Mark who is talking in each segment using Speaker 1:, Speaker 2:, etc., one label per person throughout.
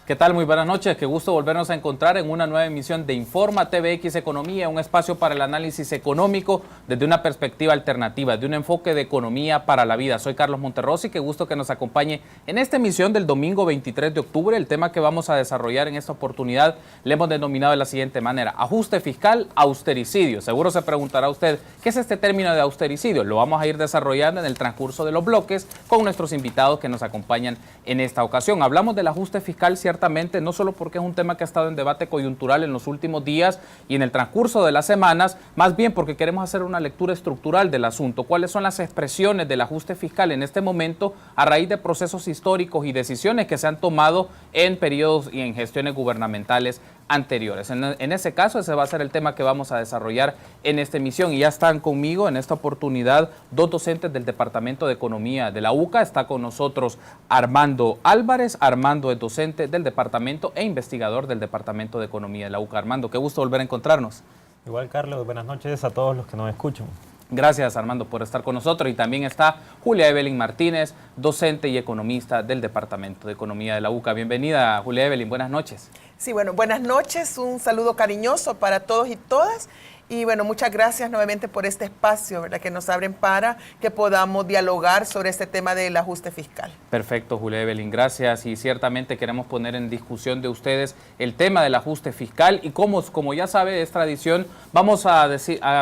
Speaker 1: ¿Qué tal? Muy buenas noches. Qué gusto volvernos a encontrar en una nueva emisión de Informa TVX Economía, un espacio para el análisis económico desde una perspectiva alternativa, de un enfoque de economía para la vida. Soy Carlos Monterrosi, qué gusto que nos acompañe en esta emisión del domingo 23 de octubre. El tema que vamos a desarrollar en esta oportunidad le hemos denominado de la siguiente manera: ajuste fiscal, austericidio. Seguro se preguntará usted, ¿qué es este término de austericidio? Lo vamos a ir desarrollando en el transcurso de los bloques con nuestros invitados que nos acompañan en esta ocasión. Hablamos del ajuste fiscal ciertamente, no solo porque es un tema que ha estado en debate coyuntural en los últimos días y en el transcurso de las semanas, más bien porque queremos hacer una lectura estructural del asunto. ¿Cuáles son las expresiones del ajuste fiscal en este momento a raíz de procesos históricos y decisiones que se han tomado en periodos y en gestiones gubernamentales anteriores? En ese caso, ese va a ser el tema que vamos a desarrollar en esta emisión. Y ya están conmigo en esta oportunidad dos docentes del Departamento de Economía de la UCA. Está con nosotros Armando Álvarez. Armando es docente del departamento e investigador del Departamento de Economía de la UCA. Armando, qué gusto volver a encontrarnos.
Speaker 2: Igual, Carlos, buenas noches a todos los que nos escuchan.
Speaker 1: Gracias, Armando, por estar con nosotros. Y también está Julia Evelyn Martínez, docente y economista del Departamento de Economía de la UCA. Bienvenida, Julia Evelyn, buenas noches.
Speaker 3: Sí, bueno, buenas noches, un saludo cariñoso para todos y todas. Y bueno, muchas gracias nuevamente por este espacio, ¿verdad?, que nos abren para que podamos dialogar sobre este tema del ajuste fiscal.
Speaker 1: Perfecto, Julia Evelyn, gracias. Y ciertamente queremos poner en discusión de ustedes el tema del ajuste fiscal y como ya sabe, es tradición, vamos a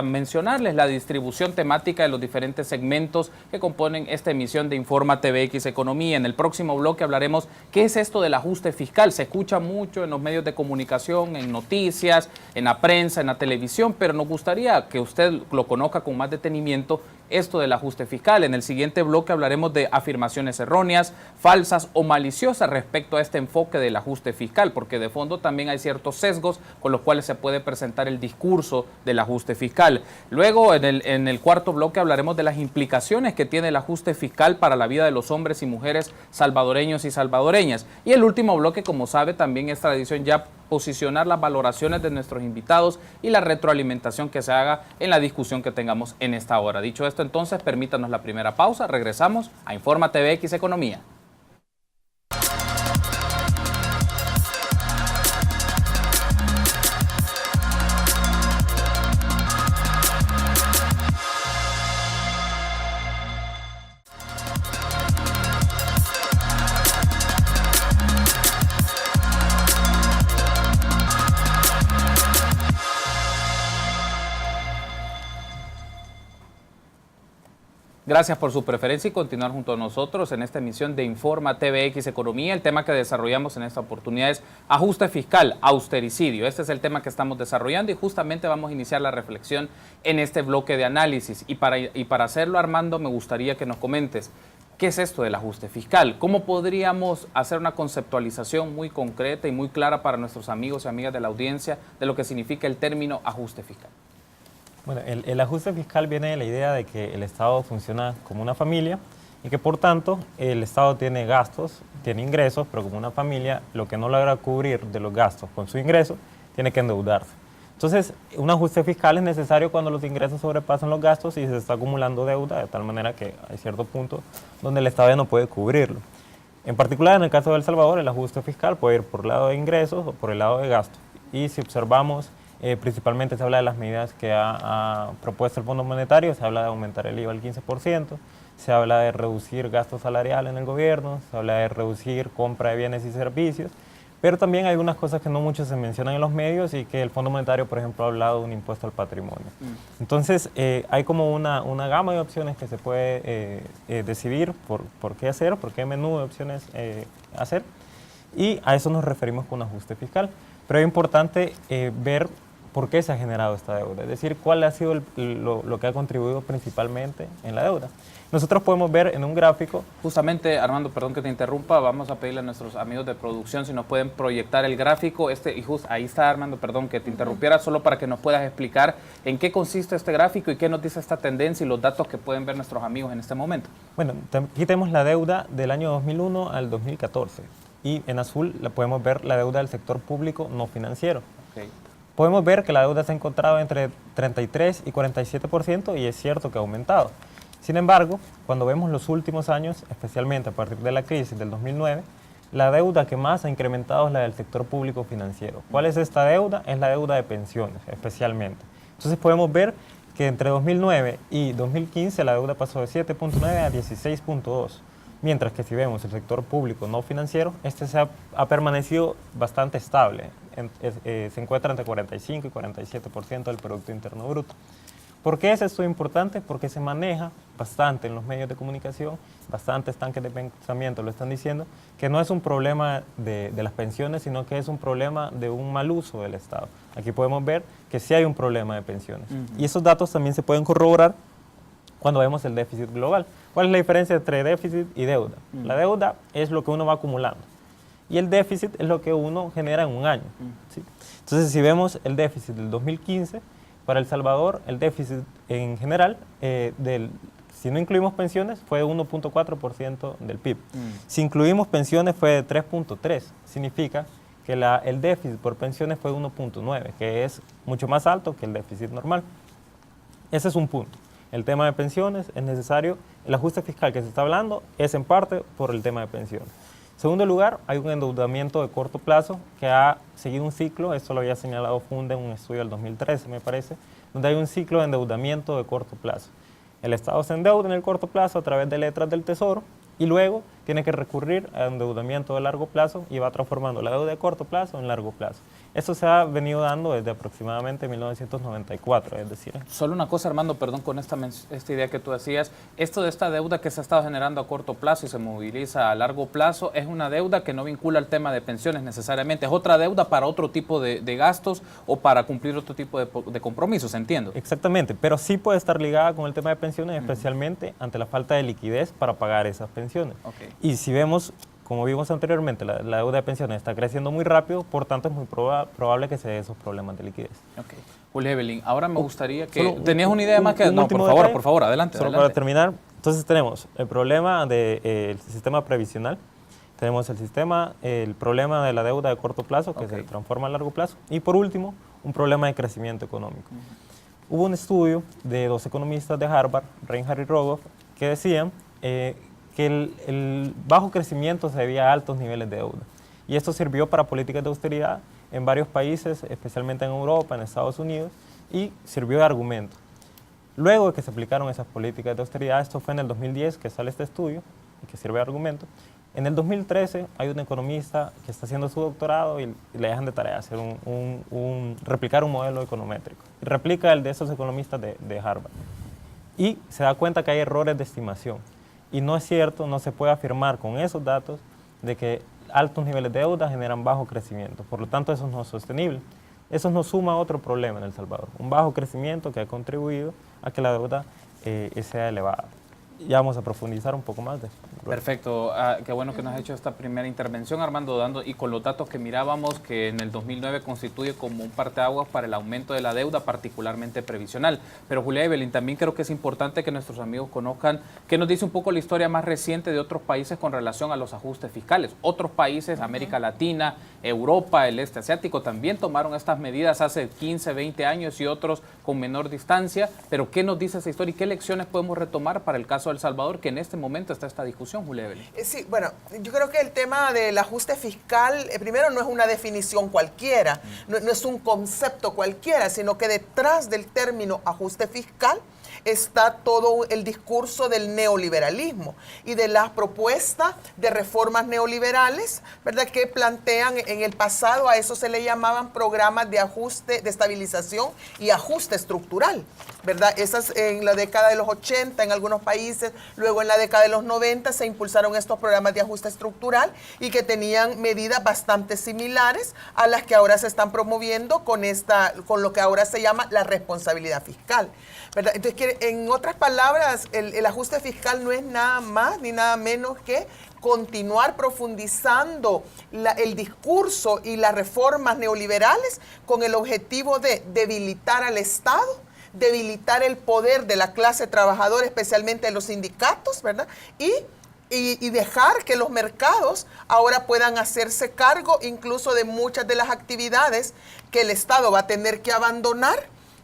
Speaker 1: mencionarles la distribución temática de los diferentes segmentos que componen esta emisión de Informa TVX Economía. En el próximo bloque hablaremos qué es esto del ajuste fiscal. Se escucha mucho en los medios de comunicación, en noticias, en la prensa, en la televisión, pero nos gustaría que usted lo conozca con más detenimiento, esto del ajuste fiscal. En el siguiente bloque hablaremos de afirmaciones erróneas, falsas o maliciosas respecto a este enfoque del ajuste fiscal, porque de fondo también hay ciertos sesgos con los cuales se puede presentar el discurso del ajuste fiscal. Luego, en el cuarto bloque hablaremos de las implicaciones que tiene el ajuste fiscal para la vida de los hombres y mujeres salvadoreños y salvadoreñas. Y el último bloque, como sabe, también es tradición ya posicionar las valoraciones de nuestros invitados y la retroalimentación que se haga en la discusión que tengamos en esta hora. Dicho esto, entonces, permítanos la primera pausa. Regresamos a Informa TVX Economía. Gracias por su preferencia y continuar junto a nosotros en esta emisión de Informa TVX Economía. El tema que desarrollamos en esta oportunidad es ajuste fiscal, austericidio. Este es el tema que estamos desarrollando y justamente vamos a iniciar la reflexión en este bloque de análisis. Y para hacerlo, Armando, me gustaría que nos comentes qué es esto del ajuste fiscal. ¿Cómo podríamos hacer una conceptualización muy concreta y muy clara para nuestros amigos y amigas de la audiencia de lo que significa el término ajuste fiscal?
Speaker 2: Bueno, el ajuste fiscal viene de la idea de que el Estado funciona como una familia y que por tanto el Estado tiene gastos, tiene ingresos, pero como una familia lo que no logra cubrir de los gastos con su ingreso, tiene que endeudarse. Entonces, un ajuste fiscal es necesario cuando los ingresos sobrepasan los gastos y se está acumulando deuda de tal manera que hay cierto punto donde el Estado ya no puede cubrirlo. En particular, en el caso de El Salvador, el ajuste fiscal puede ir por el lado de ingresos o por el lado de gastos. Y si observamos, principalmente se habla de las medidas que ha propuesto el Fondo Monetario, se habla de aumentar el IVA al 15%, se habla de reducir gasto salarial en el gobierno, se habla de reducir compra de bienes y servicios, pero también hay algunas cosas que no mucho se mencionan en los medios y que el Fondo Monetario, por ejemplo, ha hablado de un impuesto al patrimonio. Entonces, hay como una gama de opciones que se puede decidir por qué hacer, por qué menú de opciones hacer, y a eso nos referimos con ajuste fiscal. Pero es importante ver por qué se ha generado esta deuda, es decir, cuál ha sido lo que ha contribuido principalmente en la deuda. Nosotros podemos ver en un gráfico...
Speaker 1: Justamente, Armando, perdón que te interrumpa, vamos a pedirle a nuestros amigos de producción si nos pueden proyectar el gráfico. Ahí está, Armando, perdón que te interrumpiera, solo para que nos puedas explicar en qué consiste este gráfico y qué nos dice esta tendencia y los datos que pueden ver nuestros amigos en este momento.
Speaker 2: Bueno, aquí tenemos la deuda del año 2001 al 2014 y en azul podemos ver la deuda del sector público no financiero.
Speaker 1: Okay.
Speaker 2: Podemos ver que la deuda se ha encontrado entre 33 y 47% y es cierto que ha aumentado. Sin embargo, cuando vemos los últimos años, especialmente a partir de la crisis del 2009, la deuda que más ha incrementado es la del sector público financiero. ¿Cuál es esta deuda? Es la deuda de pensiones, especialmente. Entonces podemos ver que entre 2009 y 2015 la deuda pasó de 7.9 a 16.2, mientras que si vemos el sector público no financiero, este ha permanecido bastante estable, se encuentra entre 45 y 47% del Producto Interno Bruto. ¿Por qué es esto importante? Porque se maneja bastante en los medios de comunicación, bastantes tanques de pensamiento lo están diciendo, que no es un problema de las pensiones, sino que es un problema de un mal uso del Estado. Aquí podemos ver que sí hay un problema de pensiones. Y esos datos también se pueden corroborar cuando vemos el déficit global. ¿Cuál es la diferencia entre déficit y deuda? La deuda es lo que uno va acumulando y el déficit es lo que uno genera en un año. ¿Sí? Entonces, si vemos el déficit del 2015, para El Salvador, el déficit en general, si no incluimos pensiones, fue de 1.4% del PIB. Si incluimos pensiones, fue de 3.3%. Significa que el déficit por pensiones fue 1.9%, que es mucho más alto que el déficit normal. Ese es un punto. El tema de pensiones es necesario. El ajuste fiscal que se está hablando es en parte por el tema de pensiones. En segundo lugar, hay un endeudamiento de corto plazo que ha seguido un ciclo, esto lo había señalado Funde en un estudio del 2013, me parece, donde hay un ciclo de endeudamiento de corto plazo. El Estado se endeuda en el corto plazo a través de letras del Tesoro y luego tiene que recurrir a endeudamiento de largo plazo y va transformando la deuda de corto plazo en largo plazo. Esto se ha venido dando desde aproximadamente 1994, es decir.
Speaker 1: Solo una cosa, Armando, perdón, con esta idea que tú decías, esto de esta deuda que se ha estado generando a corto plazo y se moviliza a largo plazo, es una deuda que no vincula al tema de pensiones necesariamente, es otra deuda para otro tipo de gastos o para cumplir otro tipo de compromisos, entiendo.
Speaker 2: Exactamente, pero sí puede estar ligada con el tema de pensiones, especialmente ante la falta de liquidez para pagar esas pensiones.
Speaker 1: Okay.
Speaker 2: Y si vemos, como vimos anteriormente, la deuda de pensiones está creciendo muy rápido, por tanto es muy probable que se dé esos problemas de liquidez.
Speaker 1: Okay. Julio Evelyn, ahora me gustaría que...
Speaker 2: Solo
Speaker 1: ¿Tenías una idea más que...? No, por favor, adelante.
Speaker 2: Solo para terminar, entonces tenemos el problema del sistema previsional, tenemos el problema de la deuda de corto plazo, que se transforma a largo plazo, y por último, un problema de crecimiento económico. Hubo un estudio de 2 economistas de Harvard, Reinhardt y Rogoff, que decían que el bajo crecimiento se debía a altos niveles de deuda. Y esto sirvió para políticas de austeridad en varios países, especialmente en Europa, en Estados Unidos, y sirvió de argumento. Luego de que se aplicaron esas políticas de austeridad, esto fue en el 2010 que sale este estudio, y que sirve de argumento. En el 2013 hay un economista que está haciendo su doctorado y le dejan de tarea hacer replicar un modelo econométrico. Y replica el de esos economistas de Harvard. Y se da cuenta que hay errores de estimación. Y no es cierto, no se puede afirmar con esos datos de que altos niveles de deuda generan bajo crecimiento. Por lo tanto, eso no es sostenible. Eso nos suma a otro problema en El Salvador, un bajo crecimiento que ha contribuido a que la deuda sea elevada. Ya vamos a profundizar un poco más de eso.
Speaker 1: Perfecto, qué bueno que nos has hecho esta primera intervención, Armando, y con los datos que mirábamos, que en el 2009 constituye como un parteaguas para el aumento de la deuda, particularmente previsional. Pero Julia Evelyn, también creo que es importante que nuestros amigos conozcan qué nos dice un poco la historia más reciente de otros países con relación a los ajustes fiscales. Otros países, América Latina, Europa, el este asiático, también tomaron estas medidas hace 15, 20 años y otros con menor distancia. Pero ¿qué nos dice esa historia y qué lecciones podemos retomar para el caso de El Salvador, que en este momento está esta discusión, Julia Evelyn?
Speaker 3: Sí, bueno, yo creo que el tema del ajuste fiscal, primero no es una definición cualquiera, no es un concepto cualquiera, sino que detrás del término ajuste fiscal está todo el discurso del neoliberalismo y de las propuestas de reformas neoliberales, ¿verdad?, que plantean en el pasado, a eso se le llamaban programas de ajuste, de estabilización y ajuste estructural, ¿verdad? Esas en la década de los 80 en algunos países, luego en la década de los 90 se impulsaron estos programas de ajuste estructural y que tenían medidas bastante similares a las que ahora se están promoviendo con lo que ahora se llama la responsabilidad fiscal, ¿verdad? Entonces, en otras palabras, el ajuste fiscal no es nada más ni nada menos que continuar profundizando el discurso y las reformas neoliberales con el objetivo de debilitar al Estado, debilitar el poder de la clase trabajadora, especialmente de los sindicatos, ¿verdad? Y dejar que los mercados ahora puedan hacerse cargo incluso de muchas de las actividades que el Estado va a tener que abandonar,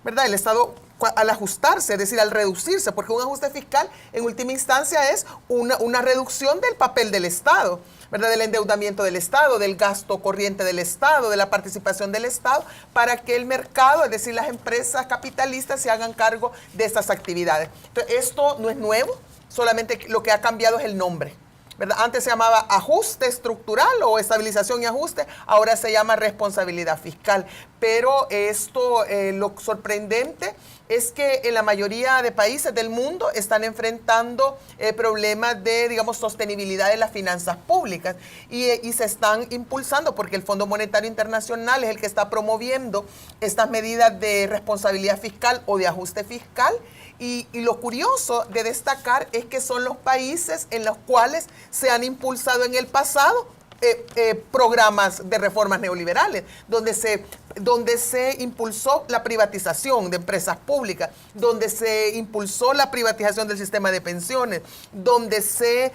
Speaker 3: ¿verdad? El Estado, al ajustarse, es decir, al reducirse, porque un ajuste fiscal en última instancia es una reducción del papel del Estado, ¿verdad?, del endeudamiento del Estado, del gasto corriente del Estado, de la participación del Estado, para que el mercado, es decir, las empresas capitalistas, se hagan cargo de estas actividades. Entonces, esto no es nuevo, solamente lo que ha cambiado es el nombre, ¿verdad? Antes se llamaba ajuste estructural o estabilización y ajuste, ahora se llama responsabilidad fiscal. Pero esto, lo sorprendente es que en la mayoría de países del mundo están enfrentando problemas de, digamos, sostenibilidad de las finanzas públicas y se están impulsando porque el Fondo Monetario Internacional es el que está promoviendo estas medidas de responsabilidad fiscal o de ajuste fiscal. Y lo curioso de destacar es que son los países en los cuales se han impulsado en el pasado programas de reformas neoliberales, donde se impulsó la privatización de empresas públicas, donde se impulsó la privatización del sistema de pensiones, donde se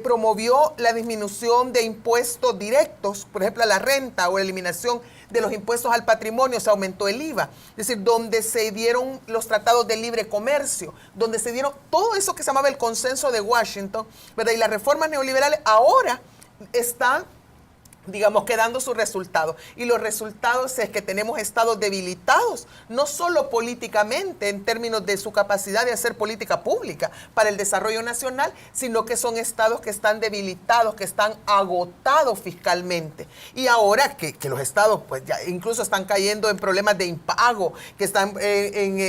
Speaker 3: promovió la disminución de impuestos directos, por ejemplo, a la renta o la eliminación de los impuestos al patrimonio, se aumentó el IVA, es decir, donde se dieron los tratados de libre comercio, donde se dieron todo eso que se llamaba el consenso de Washington, ¿verdad? Y las reformas neoliberales ahora están, digamos, quedando sus resultados. Y los resultados es que tenemos estados debilitados, no solo políticamente en términos de su capacidad de hacer política pública para el desarrollo nacional, sino que son estados que están debilitados, que están agotados fiscalmente. Y ahora que los estados pues ya incluso están cayendo en problemas de impago, que están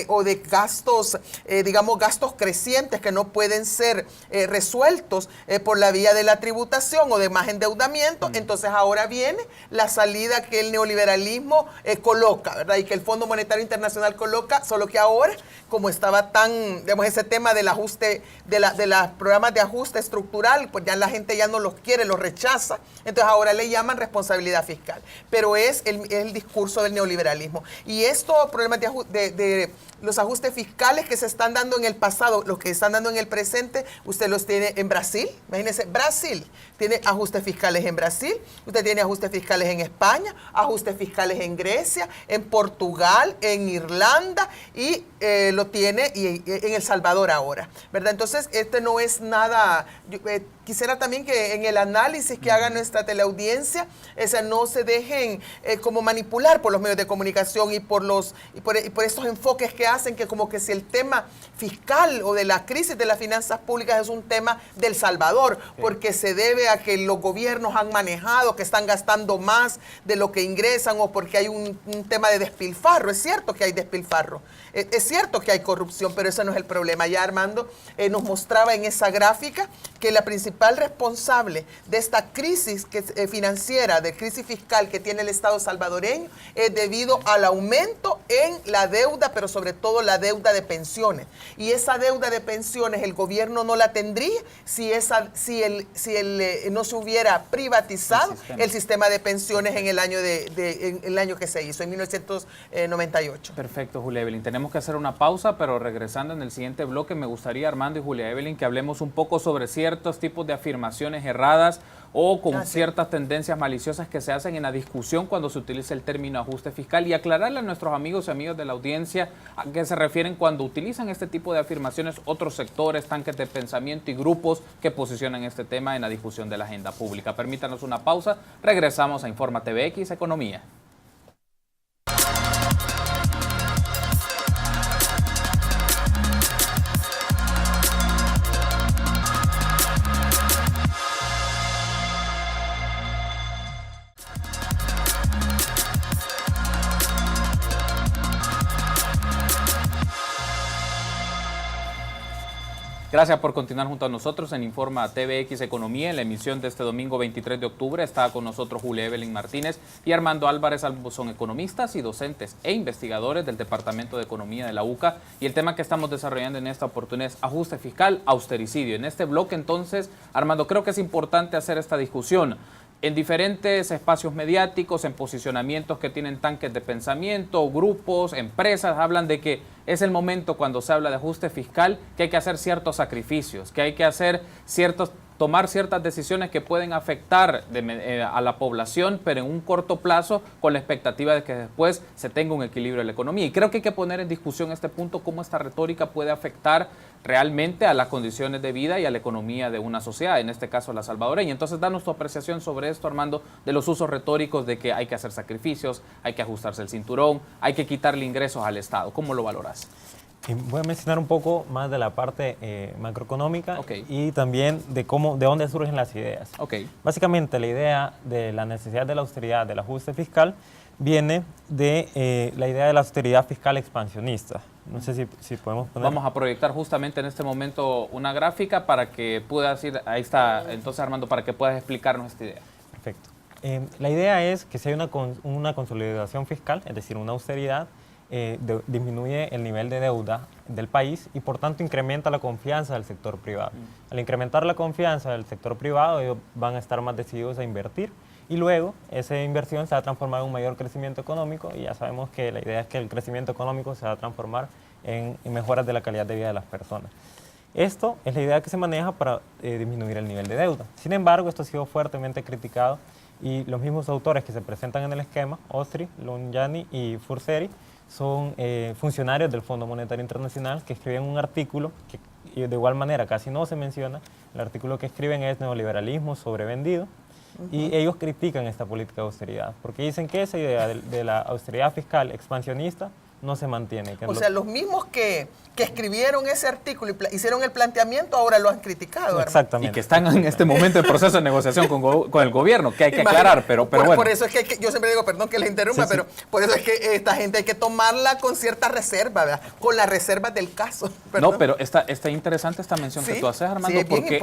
Speaker 3: o de gastos, digamos, gastos crecientes que no pueden ser resueltos por la vía de la tributación o de más endeudamiento, entonces ahora viene la salida que el neoliberalismo coloca, ¿verdad? Y que el Fondo Monetario Internacional coloca, solo que ahora, como estaba tan, digamos, ese tema del ajuste, de los programas de ajuste estructural, pues ya la gente ya no los quiere, los rechaza, entonces ahora le llaman responsabilidad fiscal. Pero es el discurso del neoliberalismo. Y estos problemas de los ajustes fiscales que se están dando en el pasado, los que están dando en el presente, usted los tiene en Brasil. Imagínese, Brasil tiene ajustes fiscales en Brasil, usted tiene ajustes fiscales en España, ajustes fiscales en Grecia, en Portugal, en Irlanda y lo tiene en El Salvador ahora, ¿verdad? Entonces, este no es nada. Quisiera también que en el análisis que haga nuestra teleaudiencia, no se dejen como manipular por los medios de comunicación y por estos enfoques que hacen que como que si el tema fiscal o de la crisis de las finanzas públicas es un tema del Salvador, porque se debe a que los gobiernos han manejado, que están gastando más de lo que ingresan o porque hay un tema de despilfarro. Es cierto que hay despilfarro, es cierto que hay corrupción, pero ese no es el problema. Ya Armando nos mostraba en esa gráfica que la principal responsable de esta crisis financiera, de crisis fiscal que tiene el Estado salvadoreño, es debido al aumento en la deuda, pero sobre todo la deuda de pensiones. Y esa deuda de pensiones el gobierno no la tendría si no se hubiera privatizado el sistema de pensiones en el año que se hizo, en 1998.
Speaker 1: Perfecto, Julia Evelyn. Tenemos que hacer una pausa, pero regresando en el siguiente bloque, me gustaría, Armando y Julia Evelyn, que hablemos un poco sobre ciertos tipos de afirmaciones erradas o con ciertas tendencias maliciosas que se hacen en la discusión cuando se utiliza el término ajuste fiscal y aclararle a nuestros amigos y amigas de la audiencia a qué se refieren cuando utilizan este tipo de afirmaciones otros sectores, tanques de pensamiento y grupos que posicionan este tema en la discusión de la agenda pública. Permítanos una pausa, regresamos a Informa TVX Economía. Gracias por continuar junto a nosotros en Informa TVX Economía. En la emisión de este domingo 23 de octubre está con nosotros Julia Evelyn Martínez y Armando Álvarez. Ambos son economistas y docentes e investigadores del Departamento de Economía de la UCA. Y el tema que estamos desarrollando en esta oportunidad es ajuste fiscal, austericidio. En este bloque, entonces, Armando, creo que es importante hacer esta discusión. En diferentes espacios mediáticos, en posicionamientos que tienen tanques de pensamiento, grupos, empresas, hablan de que es el momento cuando se habla de ajuste fiscal que hay que hacer ciertos sacrificios, que hay que hacer ciertos tomar ciertas decisiones que pueden afectar a la población, pero en un corto plazo, con la expectativa de que después se tenga un equilibrio en la economía. Y creo que hay que poner en discusión este punto, cómo esta retórica puede afectar realmente a las condiciones de vida y a la economía de una sociedad, en este caso la salvadoreña. Entonces, danos tu apreciación sobre esto, Armando, de los usos retóricos de que hay que hacer sacrificios, hay que ajustarse el cinturón, hay que quitarle ingresos al Estado. ¿Cómo lo valoras?
Speaker 2: Voy a mencionar un poco más de la parte macroeconómica y también de dónde surgen las ideas. Básicamente, la idea de la necesidad de la austeridad, del ajuste fiscal, viene de la idea de la austeridad fiscal expansionista. No sé si podemos poner...
Speaker 1: Vamos a proyectar justamente en este momento una gráfica para que puedas ir... Ahí está, entonces, Armando, para que puedas explicarnos esta idea.
Speaker 2: Perfecto. La idea es que si hay una consolidación fiscal, es decir, una austeridad, disminuye el nivel de deuda del país y por tanto incrementa la confianza del sector privado. Al incrementar la confianza del sector privado, ellos van a estar más decididos a invertir y luego esa inversión se va a transformar en un mayor crecimiento económico y ya sabemos que la idea es que el crecimiento económico se va a transformar en mejoras de la calidad de vida de las personas. Esto es la idea que se maneja para disminuir el nivel de deuda. Sin embargo, esto ha sido fuertemente criticado y los mismos autores que se presentan en el esquema, Ostri, Lunjani y Furseri, son funcionarios del Fondo Monetario Internacional que escriben un artículo que de igual manera casi no se menciona. El artículo que escriben es Neoliberalismo sobrevendido y ellos critican esta política de austeridad porque dicen que esa idea de la austeridad fiscal expansionista no se mantiene.
Speaker 3: O sea, los mismos que escribieron ese artículo y hicieron el planteamiento ahora lo han criticado.
Speaker 2: Exactamente.
Speaker 1: Y que están en este momento en proceso de negociación con el gobierno, que hay que aclarar, pero bueno.
Speaker 3: Por eso es que yo siempre digo, perdón que les interrumpa, pero por eso es que esta gente hay que tomarla con cierta reserva, ¿verdad? Con las reservas del caso. ¿Perdón?
Speaker 1: No, pero está interesante esta mención que tú haces, Armando, porque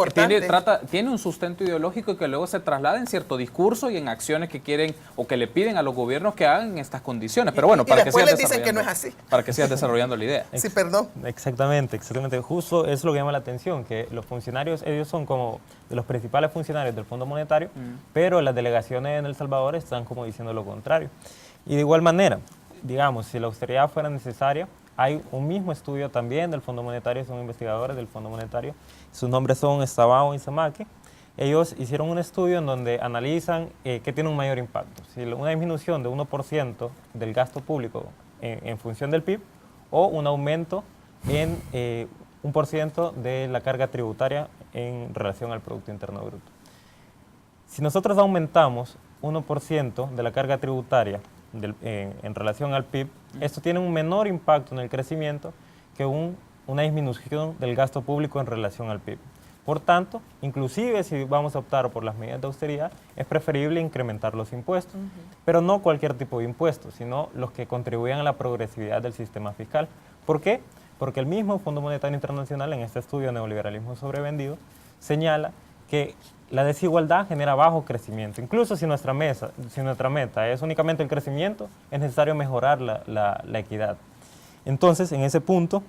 Speaker 1: tiene un sustento ideológico que luego se traslada en cierto discurso y en acciones que quieren o que le piden a los gobiernos que hagan en estas condiciones. Pero bueno, para que sigas desarrollando. Así. Para que sigas desarrollando la idea.
Speaker 3: Sí, perdón.
Speaker 2: Exactamente. Justo es lo que llama la atención, que los funcionarios, ellos son como de los principales funcionarios del Fondo Monetario, pero las delegaciones en El Salvador están como diciendo lo contrario. Y de igual manera, digamos, si la austeridad fuera necesaria, hay un mismo estudio también del Fondo Monetario, son investigadores del Fondo Monetario, sus nombres son Estabao y Samake. Ellos hicieron un estudio en donde analizan qué tiene un mayor impacto. Si una disminución de 1% del gasto público en función del PIB o un aumento en 1% de la carga tributaria en relación al Producto Interno Bruto. Si nosotros aumentamos 1% de la carga tributaria en relación al PIB, esto tiene un menor impacto en el crecimiento que una disminución del gasto público en relación al PIB. Por tanto, inclusive si vamos a optar por las medidas de austeridad, es preferible incrementar los impuestos, pero no cualquier tipo de impuestos, sino los que contribuyan a la progresividad del sistema fiscal. ¿Por qué? Porque el mismo Fondo Monetario Internacional, en este estudio Neoliberalismo sobrevendido, señala que la desigualdad genera bajo crecimiento. Incluso si nuestra meta es únicamente el crecimiento, es necesario mejorar la equidad. Entonces, en ese punto,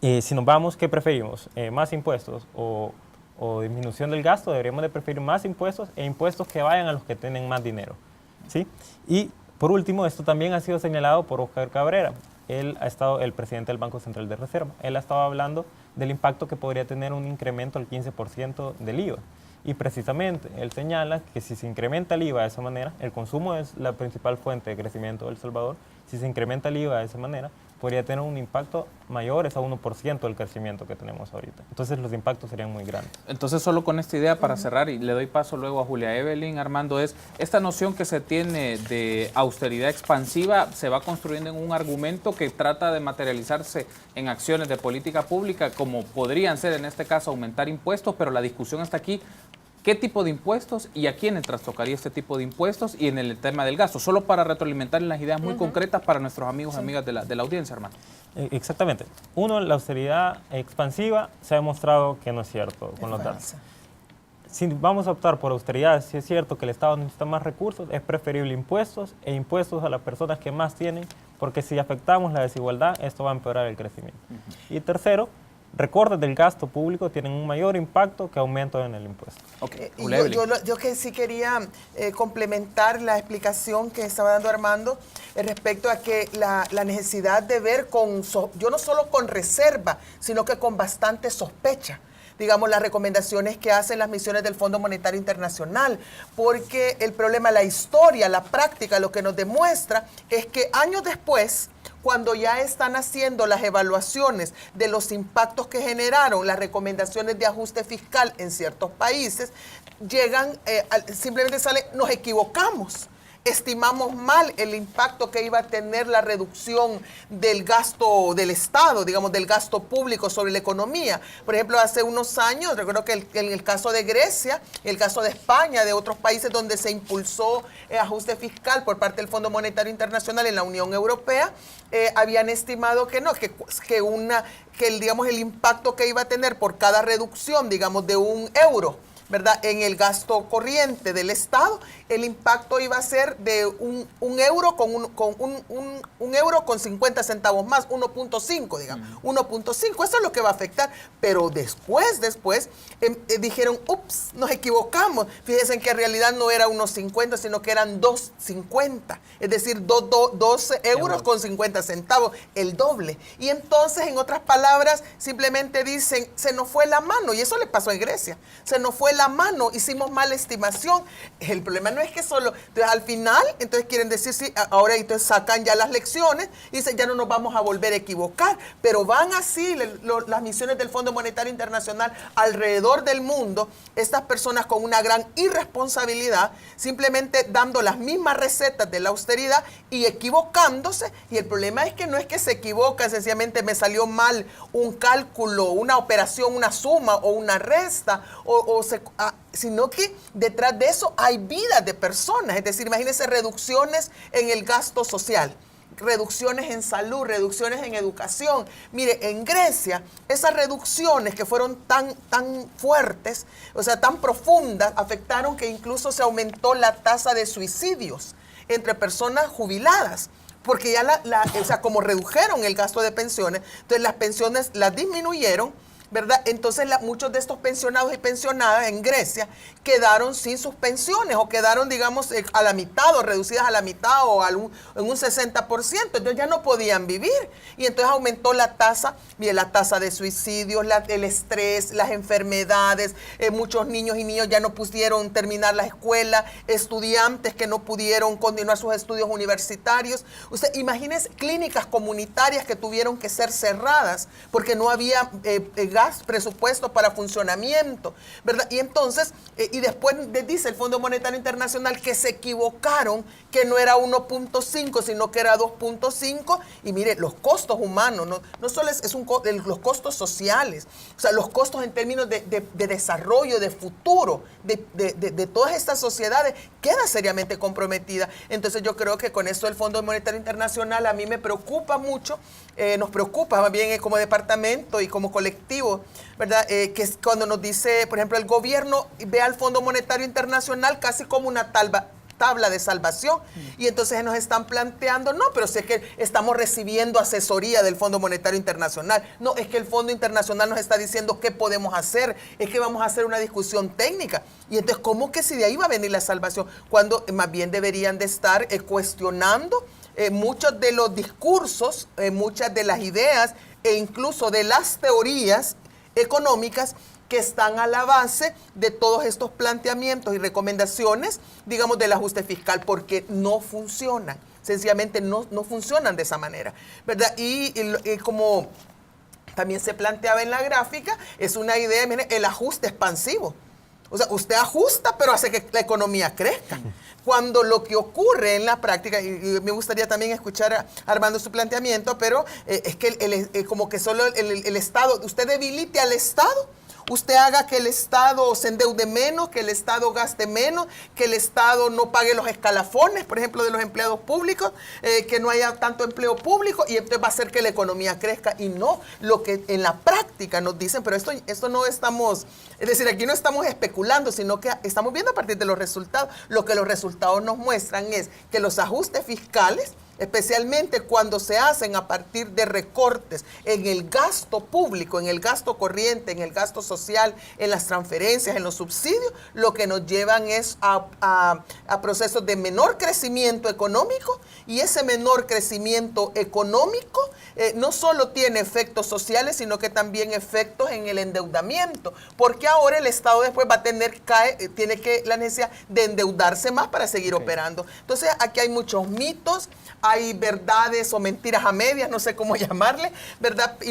Speaker 2: si nos vamos, ¿qué preferimos? ¿Más impuestos o disminución del gasto? Deberíamos de preferir más impuestos e impuestos que vayan a los que tienen más dinero, ¿sí? Y por último, esto también ha sido señalado por Oscar Cabrera. Él ha estado, el presidente del Banco Central de Reserva. Él ha estado hablando del impacto que podría tener un incremento al 15% del IVA. Y precisamente él señala que si se incrementa el IVA de esa manera, el consumo es la principal fuente de crecimiento de El Salvador, si se incrementa el IVA de esa manera, podría tener un impacto mayor a 1% del crecimiento que tenemos ahorita. Entonces los impactos serían muy grandes.
Speaker 1: Entonces solo con esta idea para cerrar, y le doy paso luego a Julia Evelyn, Armando, es esta noción que se tiene de austeridad expansiva se va construyendo en un argumento que trata de materializarse en acciones de política pública como podrían ser en este caso aumentar impuestos, pero la discusión está aquí. ¿Qué tipo de impuestos y a quiénes trastocaría este tipo de impuestos y en el tema del gasto? Solo para retroalimentar las ideas muy concretas para nuestros amigos y amigas de la audiencia, hermano.
Speaker 2: Exactamente. Uno, la austeridad expansiva se ha demostrado que no es cierto con los datos. Si vamos a optar por austeridad, si es cierto que el Estado necesita más recursos, es preferible impuestos e impuestos a las personas que más tienen, porque si afectamos la desigualdad, esto va a empeorar el crecimiento. Y tercero, recortes del gasto público tienen un mayor impacto que aumento en el impuesto.
Speaker 3: Yo que sí quería complementar la explicación que estaba dando Armando respecto a que la necesidad de ver yo no solo con reserva, sino que con bastante sospecha. digamos, las recomendaciones que hacen las misiones del Fondo Monetario Internacional, porque el problema, la historia, la práctica, lo que nos demuestra es que años después, cuando ya están haciendo las evaluaciones de los impactos que generaron las recomendaciones de ajuste fiscal en ciertos países, llegan, simplemente sale, nos equivocamos. Estimamos mal el impacto que iba a tener la reducción del gasto del Estado, digamos, del gasto público sobre la economía. Por ejemplo, hace unos años, recuerdo que en el caso de Grecia, el caso de España, de otros países donde se impulsó ajuste fiscal por parte del Fondo Monetario Internacional en la Unión Europea, habían estimado que no, digamos, el impacto que iba a tener por cada reducción, digamos, de €1, ¿verdad? En el gasto corriente del Estado, el impacto iba a ser de un euro un euro con 50 centavos más, 1.5, digamos, 1.5, eso es lo que va a afectar. Pero después, dijeron, ups, nos equivocamos. Fíjense que en realidad no era 1.50, sino que eran 2.50, es decir, 12 euros con 50 centavos, el doble. Y entonces, en otras palabras, simplemente dicen, se nos fue la mano, y eso le pasó en Grecia, se nos fue la mano, hicimos mala estimación. El problema no es que solo, entonces al final, entonces quieren decir, sí, ahora entonces sacan ya las lecciones y dicen, ya no nos vamos a volver a equivocar, pero van así las misiones del Fondo Monetario Internacional alrededor del mundo, estas personas con una gran irresponsabilidad, simplemente dando las mismas recetas de la austeridad y equivocándose, y el problema es que no es que se equivocan, sencillamente me salió mal un cálculo, una operación, una suma o una resta, sino que detrás de eso hay vidas de personas. Es decir, imagínense reducciones en el gasto social, reducciones en salud, reducciones en educación. Mire, en Grecia, esas reducciones que fueron tan fuertes, o sea, tan profundas, afectaron que incluso se aumentó la tasa de suicidios entre personas jubiladas. Porque ya o sea, como redujeron el gasto de pensiones, entonces las pensiones las disminuyeron, ¿verdad? Entonces muchos de estos pensionados y pensionadas en Grecia quedaron sin sus pensiones o quedaron, digamos, a la mitad o reducidas a la mitad o en un 60%. Entonces ya no podían vivir. Y entonces aumentó la tasa, mire, la tasa de suicidios, el estrés, las enfermedades. Muchos niños y niñas ya no pudieron terminar la escuela, estudiantes que no pudieron continuar sus estudios universitarios. Usted imagínese clínicas comunitarias que tuvieron que ser cerradas porque no había presupuesto para funcionamiento, ¿verdad? Y entonces, y después dice el Fondo Monetario Internacional que se equivocaron, que no era 1.5, sino que era 2.5, y mire, los costos humanos, no solo los costos sociales, o sea, los costos en términos de desarrollo, de futuro, de todas estas sociedades, queda seriamente comprometida. Entonces yo creo que con esto el Fondo Monetario Internacional a mí me preocupa mucho, nos preocupa más bien como departamento y como colectivo, ¿verdad? Que es cuando nos dice, por ejemplo, el gobierno ve al Fondo Monetario Internacional casi como una tabla de salvación, y entonces nos están planteando, no, pero si es que estamos recibiendo asesoría del Fondo Monetario Internacional, no, es que el Fondo Internacional nos está diciendo qué podemos hacer, es que vamos a hacer una discusión técnica, y entonces, ¿cómo que si de ahí va a venir la salvación? Cuando más bien deberían de estar cuestionando muchos de los discursos, muchas de las ideas e incluso de las teorías económicas que están a la base de todos estos planteamientos y recomendaciones, digamos, del ajuste fiscal, porque no funcionan, sencillamente no funcionan de esa manera, ¿verdad? Y como también se planteaba en la gráfica, es una idea, miren, el ajuste expansivo. O sea, usted ajusta, pero hace que la economía crezca. Cuando lo que ocurre en la práctica, y me gustaría también escuchar a Armando su planteamiento, pero es que como que solo el Estado, usted debilite al Estado, usted haga que el Estado se endeude menos, que el Estado gaste menos, que el Estado no pague los escalafones, por ejemplo, de los empleados públicos, que no haya tanto empleo público, y entonces va a hacer que la economía crezca. Y no lo que en la práctica nos dicen, pero esto no estamos, es decir, aquí no estamos especulando, sino que estamos viendo a partir de los resultados. Lo que los resultados nos muestran es que los ajustes fiscales, especialmente cuando se hacen a partir de recortes en el gasto público, en el gasto corriente, en el gasto social, en las transferencias, en los subsidios, lo que nos llevan es a procesos de menor crecimiento económico, y ese menor crecimiento económico no solo tiene efectos sociales, sino que también efectos en el endeudamiento, porque ahora el Estado después va a tener la necesidad de endeudarse más para seguir operando. Entonces, aquí hay muchos mitos, hay verdades o mentiras a medias, no sé cómo llamarle, ¿verdad? Y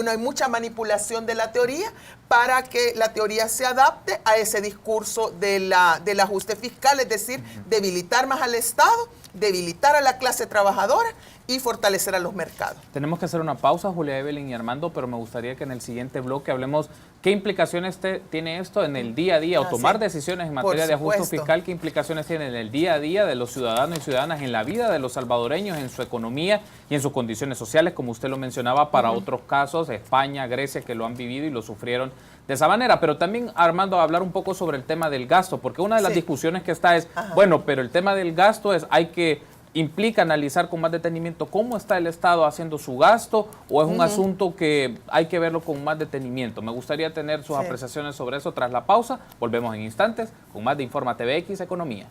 Speaker 3: hay mucha manipulación de la teoría para que la teoría se adapte a ese discurso del ajuste fiscal, es decir, debilitar más al Estado, debilitar a la clase trabajadora y fortalecer a los mercados.
Speaker 1: Tenemos que hacer una pausa, Julia, Evelyn y Armando, pero me gustaría que en el siguiente bloque hablemos qué implicaciones tiene esto en el día a día, o tomar decisiones en materia de ajuste fiscal, qué implicaciones tiene en el día a día de los ciudadanos y ciudadanas, en la vida de los salvadoreños, en su economía y en sus condiciones sociales, como usted lo mencionaba, para otros casos, España, Grecia, que lo han vivido y lo sufrieron de esa manera. Pero también, Armando, hablar un poco sobre el tema del gasto, porque una de las discusiones que está es, bueno, pero el tema del gasto implica analizar con más detenimiento cómo está el Estado haciendo su gasto, o es un asunto que hay que verlo con más detenimiento. Me gustaría tener sus apreciaciones sobre eso tras la pausa. Volvemos en instantes con más de Informa TVX Economía.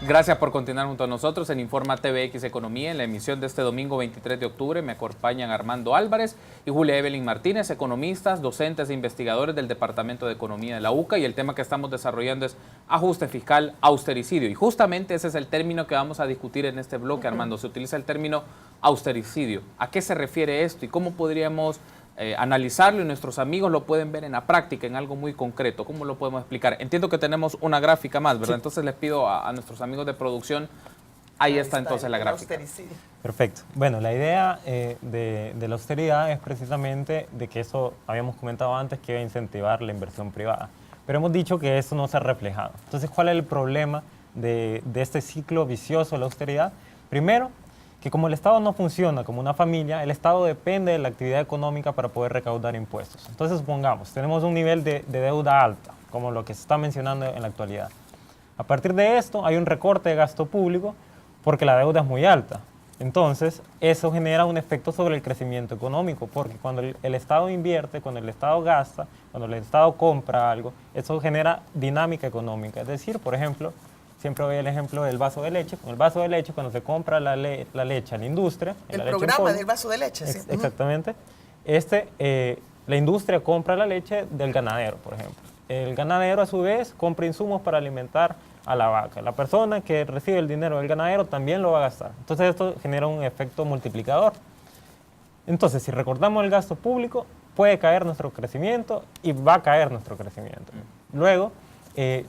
Speaker 1: Gracias por continuar junto a nosotros en Informa TVX Economía. En la emisión de este domingo 23 de octubre me acompañan Armando Álvarez y Julia Evelyn Martínez, economistas, docentes e investigadores del Departamento de Economía de la UCA, y el tema que estamos desarrollando es ajuste fiscal, austericidio. Y justamente ese es el término que vamos a discutir en este bloque, Armando. Se utiliza el término austericidio. ¿A qué se refiere esto y cómo podríamos analizarlo, y nuestros amigos lo pueden ver en la práctica, en algo muy concreto? ¿Cómo lo podemos explicar? Entiendo que tenemos una gráfica más, ¿verdad? Sí. Entonces les pido a nuestros amigos de producción, ahí está entonces la gráfica.
Speaker 2: Perfecto. Bueno, la idea de la austeridad es precisamente de que eso, habíamos comentado antes, que iba a incentivar la inversión privada, pero hemos dicho que eso no se ha reflejado. Entonces, ¿cuál es el problema de este ciclo vicioso de la austeridad? Primero, que como el Estado no funciona como una familia, el Estado depende de la actividad económica para poder recaudar impuestos. Entonces, supongamos, tenemos un nivel de deuda alta, como lo que se está mencionando en la actualidad. A partir de esto, hay un recorte de gasto público porque la deuda es muy alta. Entonces, eso genera un efecto sobre el crecimiento económico, porque cuando el Estado invierte, cuando el Estado gasta, cuando el Estado compra algo, eso genera dinámica económica. Es decir, por ejemplo, siempre doy el ejemplo del vaso de leche. Con el vaso de leche, cuando se compra la leche a la industria...
Speaker 3: El programa del vaso de leche, sí.
Speaker 2: Exactamente. La industria compra la leche del ganadero, por ejemplo. El ganadero, a su vez, compra insumos para alimentar a la vaca. La persona que recibe el dinero del ganadero también lo va a gastar. Entonces, esto genera un efecto multiplicador. Entonces, si recortamos el gasto público, puede caer nuestro crecimiento y va a caer nuestro crecimiento. Luego,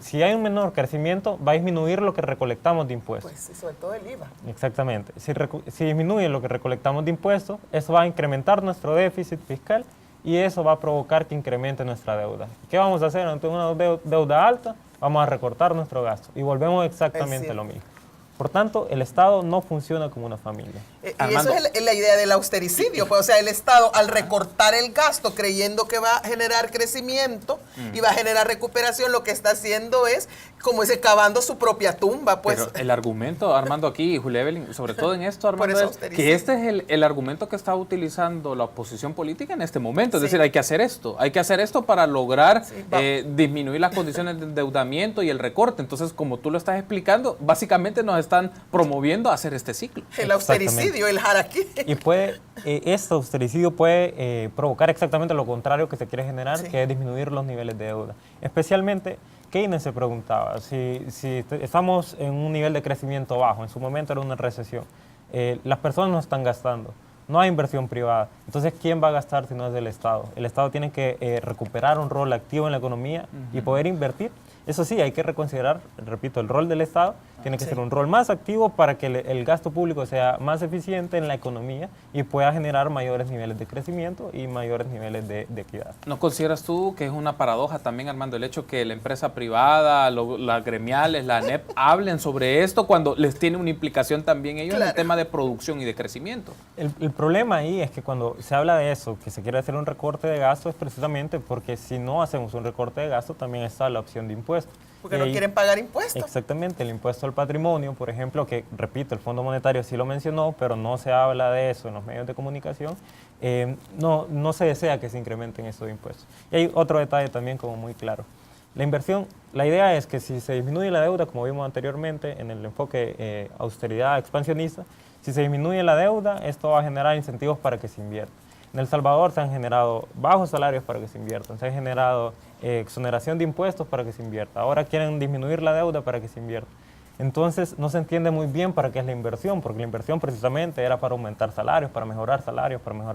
Speaker 2: si hay un menor crecimiento, va a disminuir lo que recolectamos de impuestos.
Speaker 3: Pues sí, sobre todo el IVA.
Speaker 2: Exactamente. Si disminuye lo que recolectamos de impuestos, eso va a incrementar nuestro déficit fiscal y eso va a provocar que incremente nuestra deuda. ¿Qué vamos a hacer ante una deuda alta? Vamos a recortar nuestro gasto y volvemos exactamente a lo mismo. Por tanto, el Estado no funciona como una familia.
Speaker 3: Y eso es la idea del austericidio. Pues, o sea, el Estado, al recortar el gasto, creyendo que va a generar crecimiento y va a generar recuperación, lo que está haciendo es, como dice, cavando su propia tumba. Pues.
Speaker 1: Pero el argumento, Armando, aquí, y Julia Evelyn, sobre todo en esto, Armando, es que este es el argumento que está utilizando la oposición política en este momento. Es decir, hay que hacer esto para lograr disminuir las condiciones de endeudamiento y el recorte. Entonces, como tú lo estás explicando, básicamente nos están promoviendo a hacer este ciclo.
Speaker 3: El austericidio, el harakiri.
Speaker 2: Y este austericidio puede provocar exactamente lo contrario que se quiere generar, que es disminuir los niveles de deuda. Especialmente, Keynes se preguntaba si estamos en un nivel de crecimiento bajo, en su momento era una recesión, las personas no están gastando, no hay inversión privada, entonces ¿quién va a gastar si no es el Estado? El Estado tiene que recuperar un rol activo en la economía y poder invertir. Eso sí, hay que reconsiderar, repito, el rol del Estado tiene que ser un rol más activo para que el gasto público sea más eficiente en la economía y pueda generar mayores niveles de crecimiento y mayores niveles de equidad.
Speaker 1: ¿No consideras tú que es una paradoja también, Armando, el hecho que la empresa privada, las gremiales, la ANEP, hablen sobre esto cuando les tiene una implicación también ellos en el tema de producción y de crecimiento?
Speaker 2: El problema ahí es que cuando se habla de eso, que se quiere hacer un recorte de gasto, es precisamente porque si no hacemos un recorte de gasto, también está la opción de impuestos.
Speaker 3: Porque no quieren pagar impuestos.
Speaker 2: Exactamente, el impuesto al patrimonio, por ejemplo, que repito, el Fondo Monetario sí lo mencionó, pero no se habla de eso en los medios de comunicación, no se desea que se incrementen estos impuestos. Y hay otro detalle también como muy claro. La inversión, la idea es que si se disminuye la deuda, como vimos anteriormente en el enfoque austeridad expansionista, si se disminuye la deuda, esto va a generar incentivos para que se invierta. En El Salvador se han generado bajos salarios para que se inviertan, se ha generado exoneración de impuestos para que se invierta. Ahora quieren disminuir la deuda para que se invierta. Entonces no se entiende muy bien para qué es la inversión, porque la inversión precisamente era para aumentar salarios, para mejorar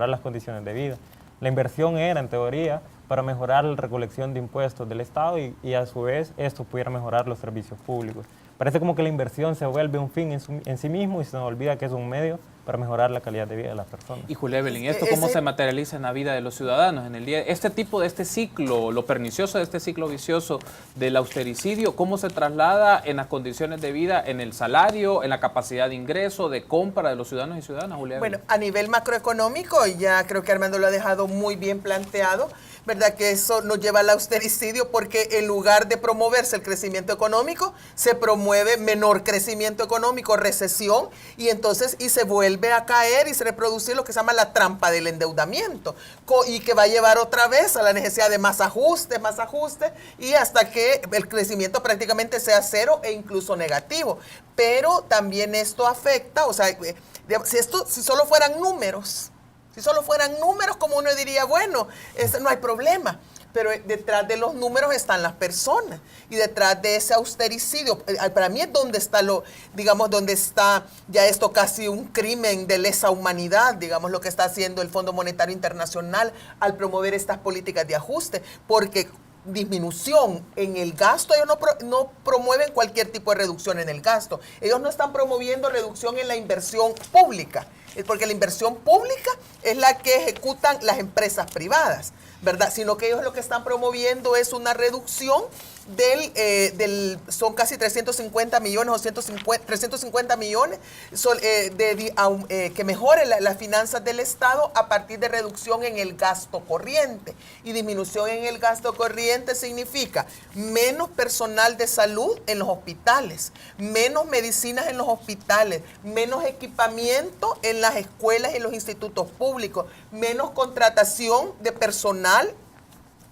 Speaker 2: las condiciones de vida. La inversión era, en teoría, para mejorar la recolección de impuestos del Estado y a su vez esto pudiera mejorar los servicios públicos. Parece como que la inversión se vuelve un fin en sí mismo y se nos olvida que es un medio para mejorar la calidad de vida de las personas.
Speaker 1: Y Julia Evelyn, ¿esto cómo se materializa en la vida de los ciudadanos? En el día, este ciclo, lo pernicioso de este ciclo vicioso del austericidio, ¿cómo se traslada en las condiciones de vida, en el salario, en la capacidad de ingreso, de compra de los ciudadanos y ciudadanas, Julia Evelyn?
Speaker 3: Bueno, a nivel macroeconómico, ya creo que Armando lo ha dejado muy bien planteado, ¿verdad? Que eso nos lleva al austericidio porque en lugar de promoverse el crecimiento económico, se promueve menor crecimiento económico, recesión, y entonces se vuelve a caer y se reproduce lo que se llama la trampa del endeudamiento, y que va a llevar otra vez a la necesidad de más ajustes, y hasta que el crecimiento prácticamente sea cero e incluso negativo. Pero también esto afecta, o sea, si solo fueran números, como uno diría, bueno, no hay problema. Pero detrás de los números están las personas. Y detrás de ese austericidio, para mí es donde está donde está ya esto casi un crimen de lesa humanidad, digamos, lo que está haciendo el Fondo Monetario Internacional al promover estas políticas de ajuste. Porque disminución en el gasto, ellos no promueven cualquier tipo de reducción en el gasto. Ellos no están promoviendo reducción en la inversión pública, porque la inversión pública es la que ejecutan las empresas privadas, ¿verdad? Sino que ellos lo que están promoviendo es una reducción son casi 350 millones o 350 millones que mejore las finanzas del Estado a partir de reducción en el gasto corriente. Y disminución en el gasto corriente significa menos personal de salud en los hospitales, menos medicinas en los hospitales, menos equipamiento en las escuelas y en los institutos públicos, menos contratación de personal,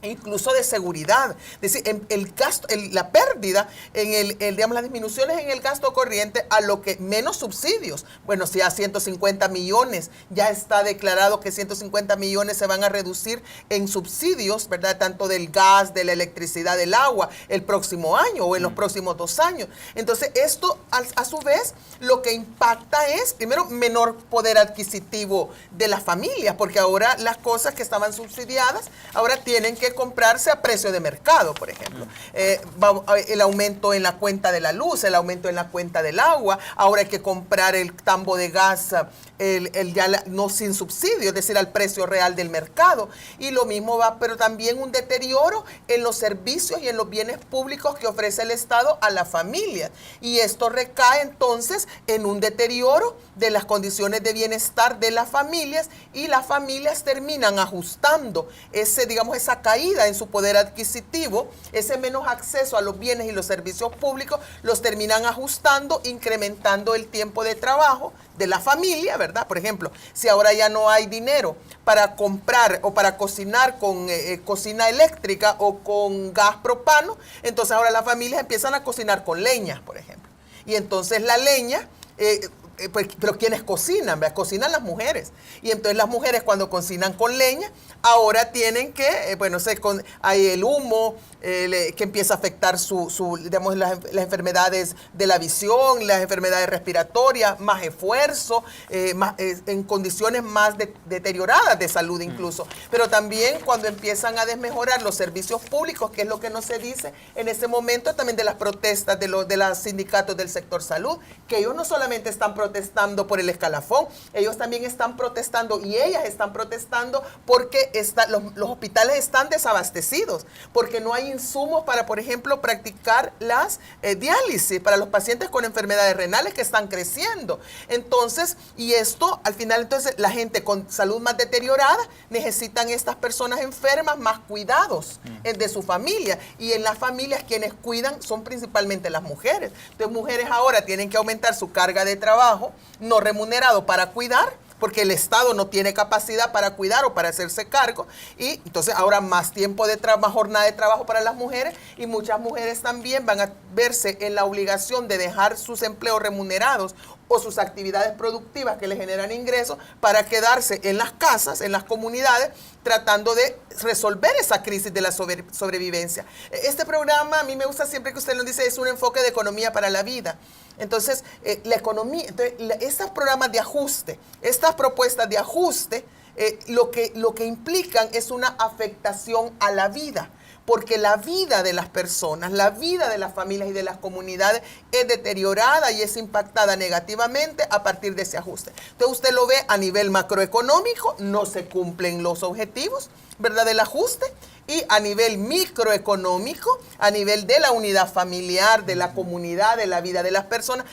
Speaker 3: incluso de seguridad. Es decir, el gasto, la pérdida digamos, las disminuciones en el gasto corriente, a lo que menos subsidios. Bueno, si a 150 millones, ya está declarado que 150 millones se van a reducir en subsidios, ¿verdad? Tanto del gas, de la electricidad, del agua, el próximo año o en los próximos 2 años. Entonces, esto a su vez lo que impacta es, primero, menor poder adquisitivo de las familias, porque ahora las cosas que estaban subsidiadas, ahora tienen que comprarse a precio de mercado, por ejemplo. El aumento en la cuenta de la luz, el aumento en la cuenta del agua, ahora hay que comprar el tambo de gas no sin subsidio, es decir, al precio real del mercado. Y lo mismo va, pero también un deterioro en los servicios y en los bienes públicos que ofrece el Estado a la familia. Y esto recae entonces en un deterioro de las condiciones de bienestar de las familias, y las familias terminan ajustando esa caída en su poder adquisitivo, ese menos acceso a los bienes y los servicios públicos, los terminan ajustando, incrementando el tiempo de trabajo de la familia, ¿verdad? Por ejemplo, si ahora ya no hay dinero para comprar o para cocinar con cocina eléctrica o con gas propano, entonces ahora las familias empiezan a cocinar con leña, por ejemplo. Y entonces la leña pero ¿quiénes cocinan? ¿Verdad? Cocinan las mujeres. Y entonces las mujeres cuando cocinan con leña, ahora tienen que, hay el humo que empieza a afectar digamos, las enfermedades de la visión, las enfermedades respiratorias, más esfuerzo, en condiciones más deterioradas de salud incluso. Pero también cuando empiezan a desmejorar los servicios públicos, que es lo que no se dice en ese momento también de las protestas de los sindicatos del sector salud, que ellos no solamente están protestando por el escalafón, ellos también están protestando y ellas están protestando porque los hospitales están desabastecidos, porque no hay insumos para, por ejemplo, practicar las diálisis para los pacientes con enfermedades renales que están creciendo. Entonces, y esto, al final, entonces, la gente con salud más deteriorada necesitan estas personas enfermas más cuidados de su familia. Y en las familias quienes cuidan son principalmente las mujeres. Entonces, mujeres ahora tienen que aumentar su carga de trabajo no remunerado para cuidar, porque el Estado no tiene capacidad para cuidar o para hacerse cargo, y entonces ahora más tiempo más jornada de trabajo para las mujeres, y muchas mujeres también van a verse en la obligación de dejar sus empleos remunerados o sus actividades productivas que les generan ingresos para quedarse en las casas, en las comunidades, tratando de resolver esa crisis de la sobrevivencia. Este programa, a mí me gusta siempre que usted lo dice, es un enfoque de economía para la vida. Entonces, la economía, estos programas de ajuste, estas propuestas de ajuste, lo que implican es una afectación a la vida, porque la vida de las personas, la vida de las familias y de las comunidades es deteriorada y es impactada negativamente a partir de ese ajuste. Entonces usted lo ve a nivel macroeconómico, no se cumplen los objetivos, ¿verdad?, del ajuste, y a nivel microeconómico, a nivel de la unidad familiar, de la comunidad, de la vida de las personas,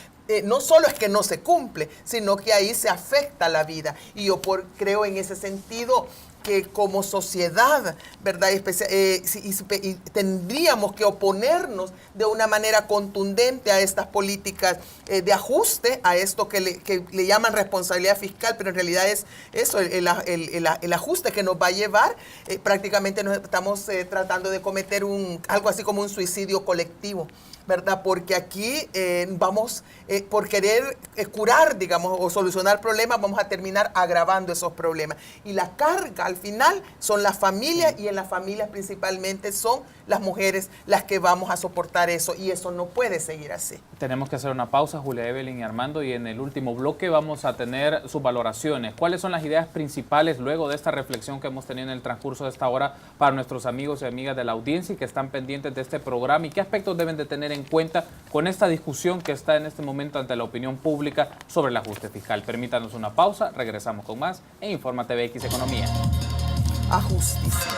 Speaker 3: no solo es que no se cumple, sino que ahí se afecta la vida. Y yo creo en ese sentido que como sociedad, ¿verdad?, y tendríamos que oponernos de una manera contundente a estas políticas de ajuste, a esto que le llaman responsabilidad fiscal, pero en realidad es eso, el ajuste que nos va a llevar, prácticamente nos estamos tratando de cometer algo así como un suicidio colectivo, ¿verdad? Porque aquí vamos, por querer curar, digamos, o solucionar problemas, vamos a terminar agravando esos problemas. Y la carga, al final, son las familias, y en las familias principalmente son las mujeres las que vamos a soportar eso, y eso no puede seguir así.
Speaker 1: Tenemos que hacer una pausa, Julia, Evelyn y Armando, y en el último bloque vamos a tener sus valoraciones. ¿Cuáles son las ideas principales luego de esta reflexión que hemos tenido en el transcurso de esta hora para nuestros amigos y amigas de la audiencia y que están pendientes de este programa, y qué aspectos deben de tener en cuenta con esta discusión que está en este momento ante la opinión pública sobre el ajuste fiscal? Permítanos una pausa, regresamos con más en Informa TVX Economía.
Speaker 3: Ajustísimo.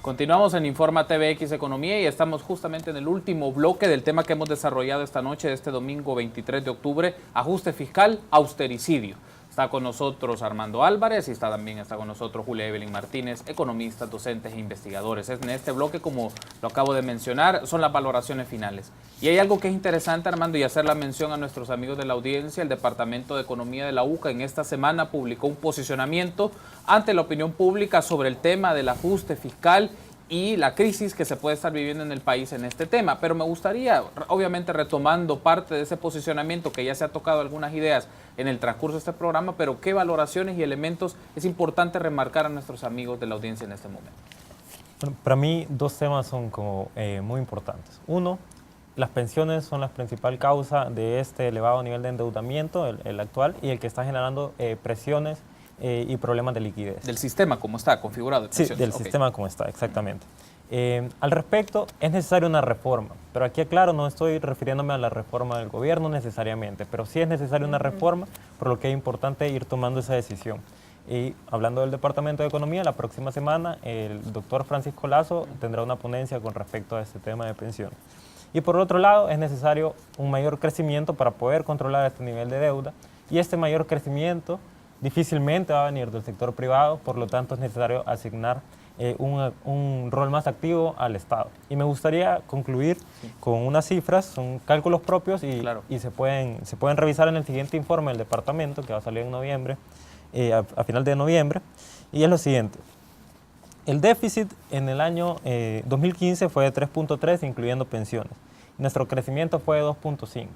Speaker 1: Continuamos en Informa TVX Economía y estamos justamente en el último bloque del tema que hemos desarrollado esta noche, de este domingo 23 de octubre, ajuste fiscal, austericidio. Está con nosotros Armando Álvarez y también está con nosotros Julia Evelyn Martínez, economistas, docentes e investigadores. En este bloque, como lo acabo de mencionar, son las valoraciones finales. Y hay algo que es interesante, Armando, y hacer la mención a nuestros amigos de la audiencia. El Departamento de Economía de la UCA en esta semana publicó un posicionamiento ante la opinión pública sobre el tema del ajuste fiscal y la crisis que se puede estar viviendo en el país en este tema. Pero me gustaría, obviamente retomando parte de ese posicionamiento, que ya se ha tocado algunas ideas en el transcurso de este programa, pero qué valoraciones y elementos es importante remarcar a nuestros amigos de la audiencia en este momento.
Speaker 2: Bueno, para mí dos temas son como muy importantes. Uno, las pensiones son la principal causa de este elevado nivel de endeudamiento, el actual, y el que está generando presiones y problemas de liquidez.
Speaker 1: Del sistema como está configurado.
Speaker 2: Sí, del sistema como está, exactamente. Al respecto, es necesaria una reforma, pero aquí aclaro, no estoy refiriéndome a la reforma del gobierno necesariamente, pero sí es necesaria una reforma, por lo que es importante ir tomando esa decisión. Y hablando del Departamento de Economía, la próxima semana el doctor Francisco Lazo tendrá una ponencia con respecto a este tema de pensiones. Y por otro lado, es necesario un mayor crecimiento para poder controlar este nivel de deuda, y este mayor crecimiento difícilmente va a venir del sector privado, por lo tanto es necesario asignar un rol más activo al Estado. Y me gustaría concluir con unas cifras, son cálculos propios y se pueden revisar en el siguiente informe del departamento que va a salir en noviembre, a final de noviembre, y es lo siguiente. El déficit en el año 2015 fue de 3.3, incluyendo pensiones. Nuestro crecimiento fue de 2.5.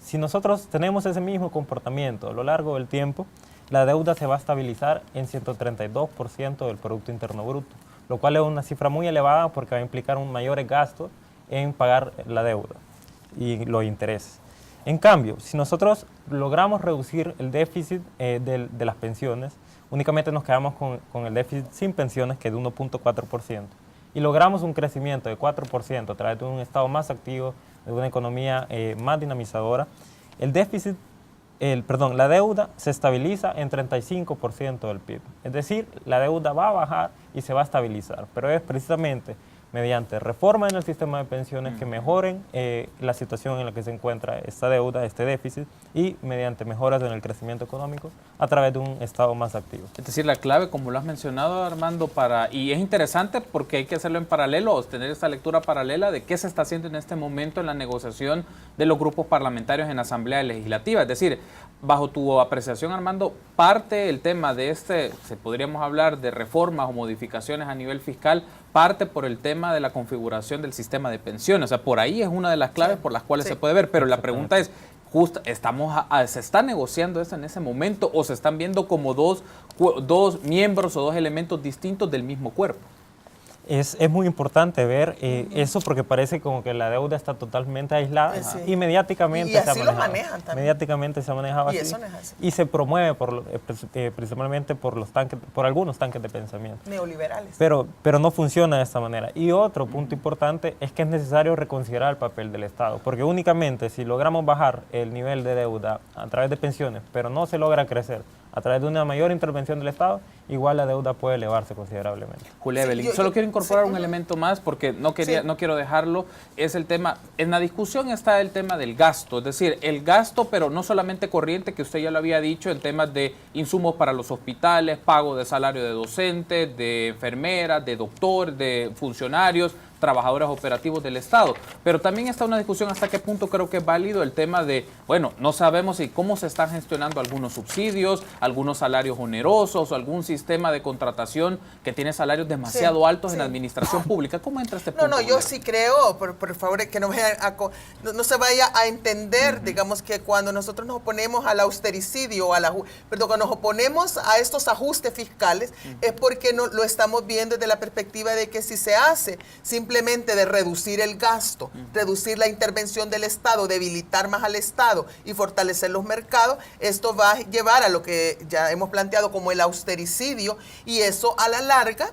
Speaker 2: Si nosotros tenemos ese mismo comportamiento a lo largo del tiempo, la deuda se va a estabilizar en 132% del Producto Interno Bruto, lo cual es una cifra muy elevada porque va a implicar un mayores gastos en pagar la deuda y los intereses. En cambio, si nosotros logramos reducir el déficit de las pensiones, únicamente nos quedamos con el déficit sin pensiones, que es de 1.4%, y logramos un crecimiento de 4% a través de un Estado más activo, de una economía más dinamizadora. La deuda se estabiliza en 35% del PIB. Es decir, la deuda va a bajar y se va a estabilizar, pero es precisamente mediante reformas en el sistema de pensiones que mejoren la situación en la que se encuentra esta deuda, este déficit, y mediante mejoras en el crecimiento económico a través de un Estado más activo.
Speaker 1: Es decir, la clave, como lo has mencionado, Armando, y es interesante porque hay que hacerlo en paralelo, o tener esta lectura paralela de qué se está haciendo en este momento en la negociación de los grupos parlamentarios en la Asamblea Legislativa. Es decir, bajo tu apreciación, Armando, parte el tema de podríamos hablar de reformas o modificaciones a nivel fiscal, parte por el tema de la configuración del sistema de pensiones. O sea, por ahí es una de las claves por las cuales se puede ver. Pero la pregunta es, ¿se está negociando esto en ese momento o se están viendo como dos miembros o dos elementos distintos del mismo cuerpo?
Speaker 2: Es muy importante ver eso porque parece como que la deuda está totalmente aislada y mediáticamente
Speaker 3: y así lo manejan también.
Speaker 2: Mediáticamente se ha manejado así.
Speaker 3: Eso no es así.
Speaker 2: Y se promueve principalmente por algunos tanques de pensamiento.
Speaker 3: Neoliberales.
Speaker 2: Pero no funciona de esta manera. Y otro punto importante es que es necesario reconsiderar el papel del Estado, porque únicamente si logramos bajar el nivel de deuda a través de pensiones, pero no se logra crecer a través de una mayor intervención del Estado, igual la deuda puede elevarse considerablemente.
Speaker 1: Julia Evelyn, solo quiero incorporar un elemento más porque no quiero dejarlo, es el tema, en la discusión está el tema del gasto, es decir, el gasto, pero no solamente corriente, que usted ya lo había dicho, en temas de insumos para los hospitales, pago de salario de docentes, de enfermeras, de doctores, de funcionarios, trabajadores operativos del Estado. Pero también está una discusión hasta qué punto creo que es válido el tema de, bueno, no sabemos si cómo se están gestionando algunos subsidios, algunos salarios onerosos o algún sistema de contratación que tiene salarios demasiado altos en la administración pública. ¿Cómo entra este punto?
Speaker 3: No, yo sí creo, por favor, que no se vaya a entender, digamos, que cuando nosotros nos oponemos al austericidio, cuando nos oponemos a estos ajustes fiscales, es porque lo estamos viendo desde la perspectiva de que si se hace simplemente de reducir el gasto, reducir la intervención del Estado, debilitar más al Estado y fortalecer los mercados, esto va a llevar a lo que ya hemos planteado como el austericidio, y eso a la larga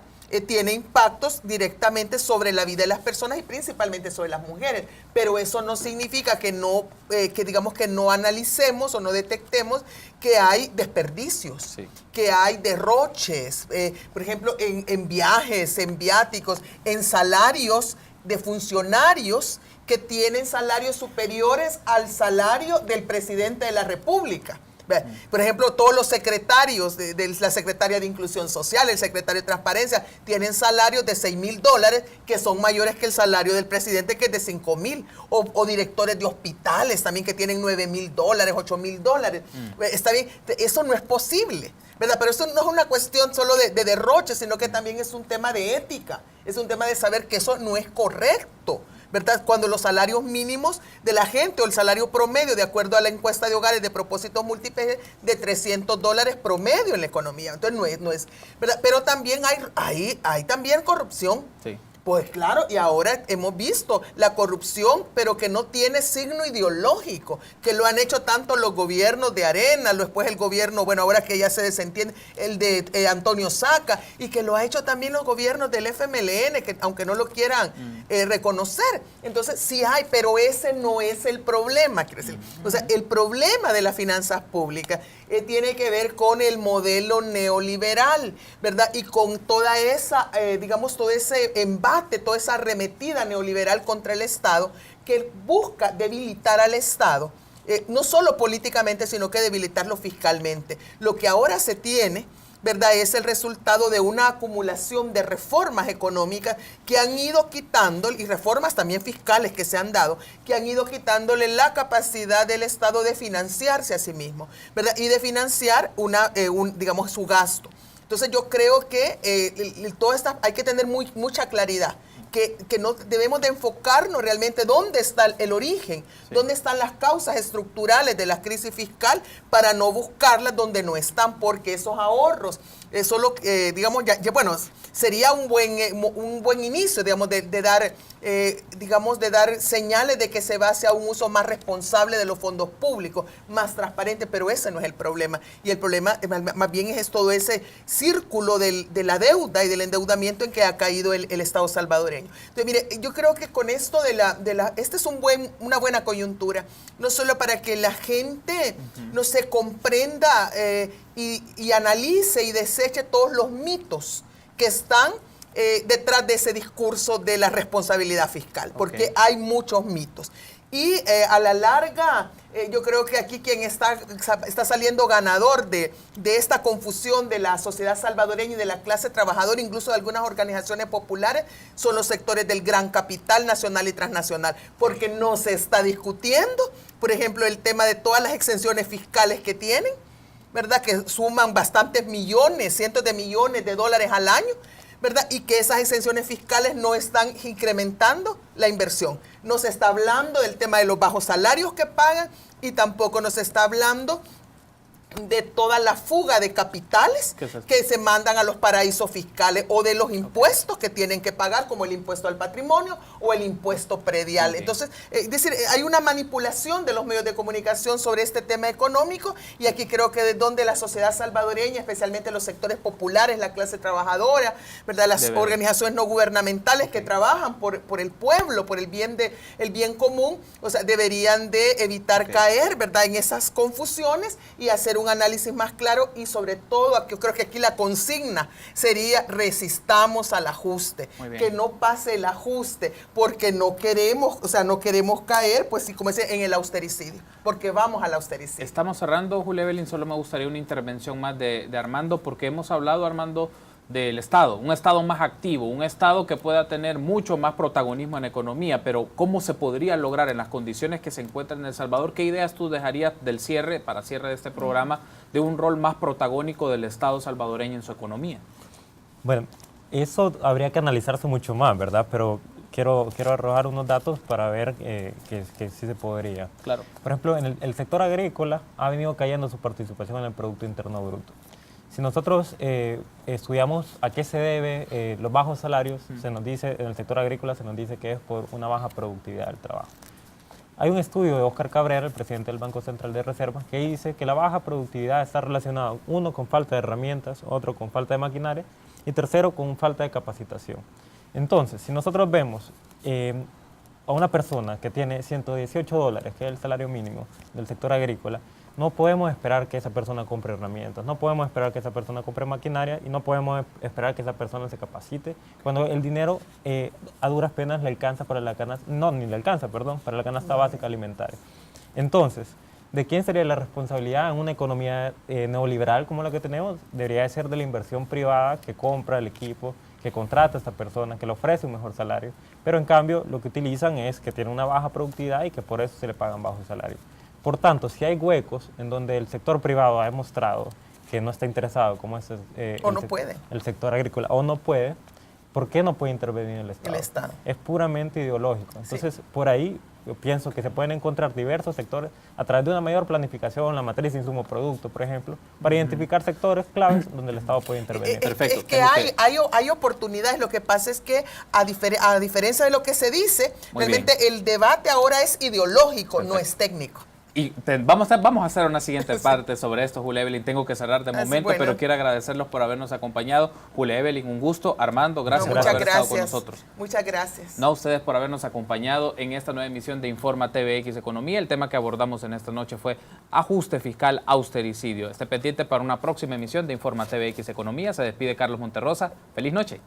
Speaker 3: tiene impactos directamente sobre la vida de las personas y principalmente sobre las mujeres. Pero eso no significa que digamos que no analicemos o no detectemos que hay desperdicios, que hay derroches, por ejemplo, en viajes, en viáticos, en salarios de funcionarios que tienen salarios superiores al salario del presidente de la República. Por ejemplo, todos los secretarios de la secretaria de Inclusión Social, el secretario de Transparencia, tienen salarios de $6,000 que son mayores que el salario del presidente, que es de $5,000. O directores de hospitales también que tienen $9,000, $8,000. Está bien, eso no es posible, ¿verdad? Pero eso no es una cuestión solo de derroche, sino que también es un tema de ética, es un tema de saber que eso no es correcto, ¿verdad? Cuando los salarios mínimos de la gente o el salario promedio, de acuerdo a la encuesta de hogares de propósitos múltiples, de $300 promedio en la economía. Entonces no es, ¿verdad? Pero también hay también corrupción. Sí. Pues claro, y ahora hemos visto la corrupción, pero que no tiene signo ideológico, que lo han hecho tanto los gobiernos de Arena, después el gobierno, bueno, ahora que ya se desentiende, el de Antonio Saca, y que lo ha hecho también los gobiernos del FMLN, que aunque no lo quieran reconocer. Entonces sí hay, pero ese no es el problema, quiero decir. O sea, el problema de las finanzas públicas tiene que ver con el modelo neoliberal, ¿verdad? Y con toda esa, digamos, todo ese embate, toda esa arremetida neoliberal contra el Estado, que busca debilitar al Estado, no solo políticamente, sino que debilitarlo fiscalmente. Lo que ahora se tiene ¿verdad? Es el resultado de una acumulación de reformas económicas que han ido quitando, y reformas también fiscales que se han dado, que han ido quitándole la capacidad del Estado de financiarse a sí mismo, ¿verdad? Y de financiar digamos, su gasto. Entonces yo creo que hay que tener mucha claridad. Que no debemos de enfocarnos realmente dónde está el origen, dónde están las causas estructurales de la crisis fiscal para no buscarlas donde no están, porque esos ahorros, digamos, bueno, sería un buen inicio, digamos, de dar señales de que se va hacia un uso más responsable de los fondos públicos, más transparente, pero ese no es el problema. Y el problema más bien es todo ese círculo de la deuda y del endeudamiento en que ha caído el Estado salvadoreño. Entonces, mire, yo creo que con esto esta es una buena coyuntura, no solo para que la gente no se comprenda y analice y deseche todos los mitos que están detrás de ese discurso de la responsabilidad fiscal, porque hay muchos mitos. Y a la larga, yo creo que aquí quien está saliendo ganador de esta confusión de la sociedad salvadoreña y de la clase trabajadora, incluso de algunas organizaciones populares, son los sectores del gran capital nacional y transnacional, porque no se está discutiendo, por ejemplo, el tema de todas las exenciones fiscales que tienen, ¿verdad? Que suman bastantes millones, cientos de millones de dólares al año, ¿verdad? Y que esas exenciones fiscales no están incrementando la inversión. No se está hablando del tema de los bajos salarios que pagan y tampoco nos está hablando de toda la fuga de capitales que se mandan a los paraísos fiscales o de los impuestos que tienen que pagar, como el impuesto al patrimonio o el impuesto predial. Entonces, es decir, hay una manipulación de los medios de comunicación sobre este tema económico, y aquí creo que de donde la sociedad salvadoreña, especialmente los sectores populares, la clase trabajadora, ¿verdad? Las organizaciones no gubernamentales que trabajan por el pueblo, por el bien común, o sea, deberían de evitar caer, ¿verdad?, en esas confusiones y hacer un análisis más claro, y sobre todo, yo creo que aquí la consigna sería: resistamos al ajuste, que no pase el ajuste, porque no queremos caer, pues sí, como dice, en el austericidio, porque vamos al austericidio.
Speaker 1: Estamos cerrando, Julia Evelyn, solo me gustaría una intervención más de Armando, porque hemos hablado, Armando, del Estado, un Estado más activo, un Estado que pueda tener mucho más protagonismo en economía, pero ¿cómo se podría lograr en las condiciones que se encuentran en El Salvador? ¿Qué ideas tú dejarías para cierre de este programa, de un rol más protagónico del Estado salvadoreño en su economía?
Speaker 2: Bueno, eso habría que analizarse mucho más, ¿verdad? Pero quiero arrojar unos datos para ver que sí se podría.
Speaker 1: Claro.
Speaker 2: Por ejemplo, en el sector agrícola ha venido cayendo su participación en el Producto Interno Bruto. Si nosotros estudiamos a qué se debe los bajos salarios, se nos dice, en el sector agrícola se nos dice que es por una baja productividad del trabajo. Hay un estudio de Óscar Cabrera, el presidente del Banco Central de Reserva, que dice que la baja productividad está relacionada, uno, con falta de herramientas, otro, con falta de maquinaria, y tercero, con falta de capacitación. Entonces, si nosotros vemos a una persona que tiene $118, que es el salario mínimo del sector agrícola, no podemos esperar que esa persona compre herramientas, no podemos esperar que esa persona compre maquinaria, y no podemos esperar que esa persona se capacite cuando el dinero a duras penas le alcanza para la canasta, para la canasta básica alimentaria. Entonces, ¿de quién sería la responsabilidad en una economía neoliberal como la que tenemos? Debería ser de la inversión privada que compra el equipo, que contrata a esta persona, que le ofrece un mejor salario, pero en cambio lo que utilizan es que tiene una baja productividad y que por eso se le pagan bajos salarios. Por tanto, si hay huecos en donde el sector privado ha demostrado que no está interesado, como es el sector agrícola, o no puede, ¿por qué no puede intervenir el Estado?
Speaker 3: El Estado.
Speaker 2: Es puramente ideológico. Entonces, por ahí yo pienso que se pueden encontrar diversos sectores a través de una mayor planificación, la matriz insumo-producto, por ejemplo, para identificar sectores claves donde el Estado puede intervenir.
Speaker 1: Perfecto.
Speaker 3: Es que hay oportunidades. Lo que pasa es que, a diferencia de lo que se dice, realmente el debate ahora es ideológico, no es técnico.
Speaker 1: Y vamos a hacer una siguiente parte sobre esto, Julia Evelyn. Tengo que cerrar de momento, pero quiero agradecerlos por habernos acompañado. Julia Evelyn, un gusto. Armando, gracias por haber estado con nosotros.
Speaker 3: Muchas gracias.
Speaker 1: No, a ustedes por habernos acompañado en esta nueva emisión de Informa TVX Economía. El tema que abordamos en esta noche fue ajuste fiscal, austericidio. Esté pendiente para una próxima emisión de Informa TVX Economía. Se despide Carlos Monterrosa. Feliz noche.